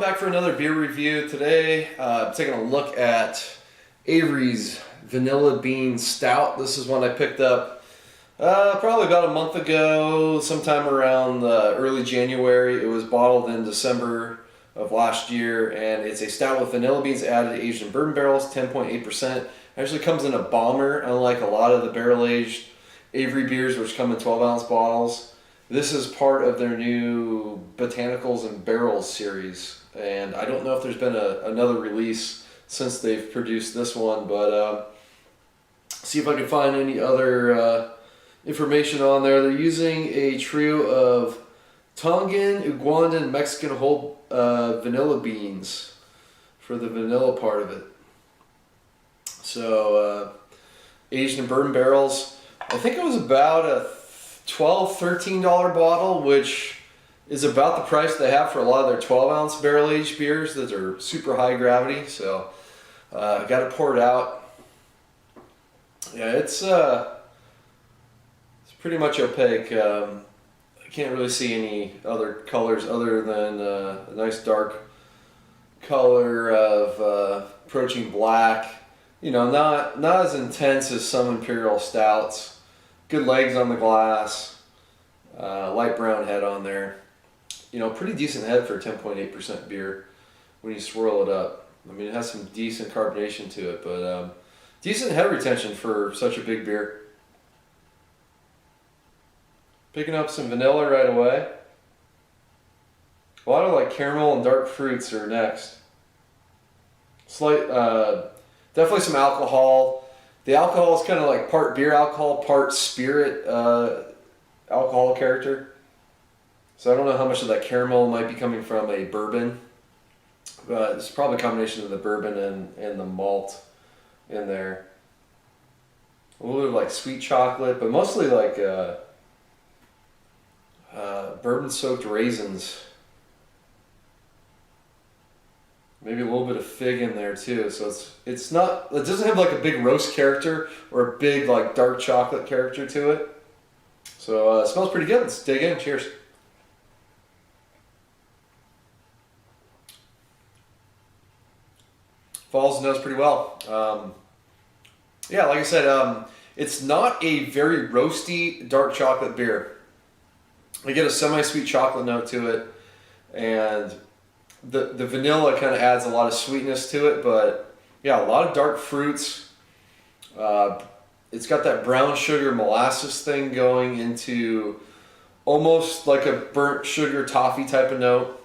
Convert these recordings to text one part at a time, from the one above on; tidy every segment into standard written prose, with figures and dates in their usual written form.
back for another beer review. Today, I'm taking a look at Avery's Vanilla Bean Stout. This is one I picked up probably about a month ago, sometime around early January. It was bottled in December of last year, and it's a stout with vanilla beans added, aged in bourbon barrels, 10.8%. Actually comes in a bomber, unlike a lot of the barrel-aged Avery beers, which come in 12-ounce bottles. This is part of their new Botanicals and Barrels series, and I don't know if there's been another release since they've produced this one, but see if I can find any other information on there. They're using a trio of Tongan, Ugandan, Mexican whole vanilla beans for the vanilla part of it. So aged in bourbon barrels. I think it was about a $12, $13 bottle, which is about the price they have for a lot of their 12-ounce barrel-aged beers that are super high gravity. So I got to pour it out. Yeah, it's pretty much opaque. I can't really see any other colors other than a nice dark color of approaching black. You know, not as intense as some imperial stouts. Good legs on the glass. Light brown head on there. You know, pretty decent head for a 10.8% beer when you swirl it up. I mean, it has some decent carbonation to it, but decent head retention for such a big beer. Picking up some vanilla right away. A lot of like caramel and dark fruits are next. Slight, definitely some alcohol. The alcohol is kind of like part beer alcohol, part spirit alcohol character. So I don't know how much of that caramel might be coming from a bourbon, but it's probably a combination of the bourbon and the malt in there. A little bit of like sweet chocolate, but mostly like bourbon-soaked raisins. Maybe a little bit of fig in there too. So it doesn't have like a big roast character or a big like dark chocolate character to it. So it smells pretty good. Let's dig in. Cheers. Follows the nose pretty well. Yeah, like I said, it's not a very roasty dark chocolate beer. I get a semi-sweet chocolate note to it, and the vanilla kind of adds a lot of sweetness to it, but yeah, a lot of dark fruits. It's got that brown sugar molasses thing going into almost like a burnt sugar toffee type of note.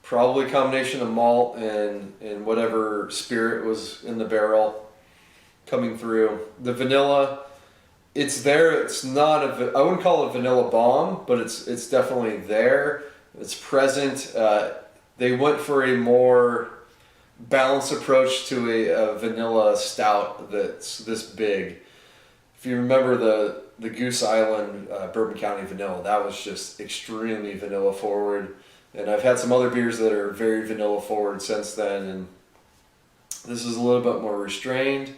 Probably a combination of malt and whatever spirit was in the barrel coming through. The vanilla, it's there. It's not I wouldn't call it a vanilla bomb, but it's definitely there. It's present. They went for a more balanced approach to a vanilla stout that's this big. If you remember the Goose Island Bourbon County vanilla, that was just extremely vanilla forward. And I've had some other beers that are very vanilla forward since then, and this is a little bit more restrained.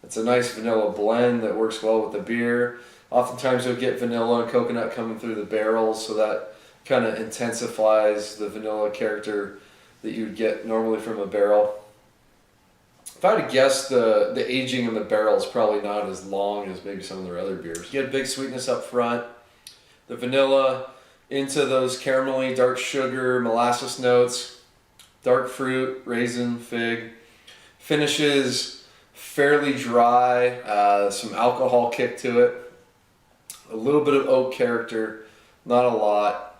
It's a nice vanilla blend that works well with the beer. Oftentimes you'll get vanilla and coconut coming through the barrels, so that kind of intensifies the vanilla character that you would get normally from a barrel. If I had to guess, the aging in the barrel is probably not as long as maybe some of their other beers. You get a big sweetness up front. The vanilla into those caramelly, dark sugar, molasses notes, dark fruit, raisin, fig. Finishes fairly dry, some alcohol kick to it. A little bit of oak character, not a lot.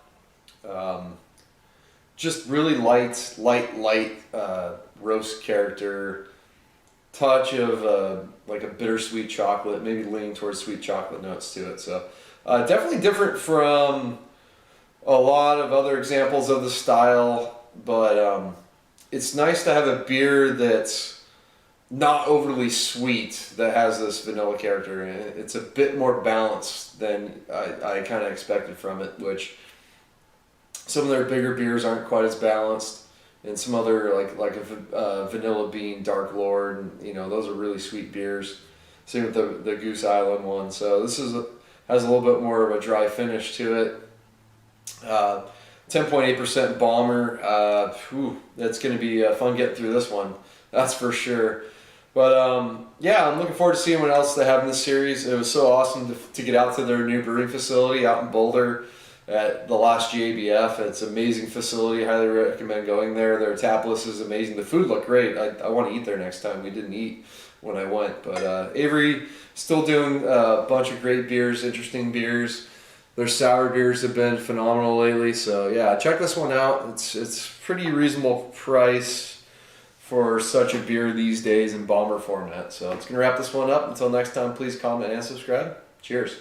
Just really light roast character. Touch of like a bittersweet chocolate, maybe leaning towards sweet chocolate notes to it. So definitely different from a lot of other examples of the style, but it's nice to have a beer that's not overly sweet that has this vanilla character in it. It's a bit more balanced than I kind of expected from it, which some of their bigger beers aren't quite as balanced, and some other like a vanilla bean Dark Lord, you know, those are really sweet beers. Same with the Goose Island one. So this has a little bit more of a dry finish to it. 10.8% bomber. That's going to be fun getting through this one. That's for sure. But yeah, I'm looking forward to seeing what else they have in this series. It was so awesome to get out to their new brewing facility out in Boulder at the last GABF. It's an amazing facility. Highly recommend going there. Their tap list is amazing. The food looked great. I want to eat there next time. We didn't eat when I went. But Avery still doing a bunch of great beers, interesting beers. Their sour beers have been phenomenal lately. So yeah, check this one out. It's pretty reasonable price for such a beer these days in bomber format. So it's going to wrap this one up. Until next time, please comment and subscribe. Cheers.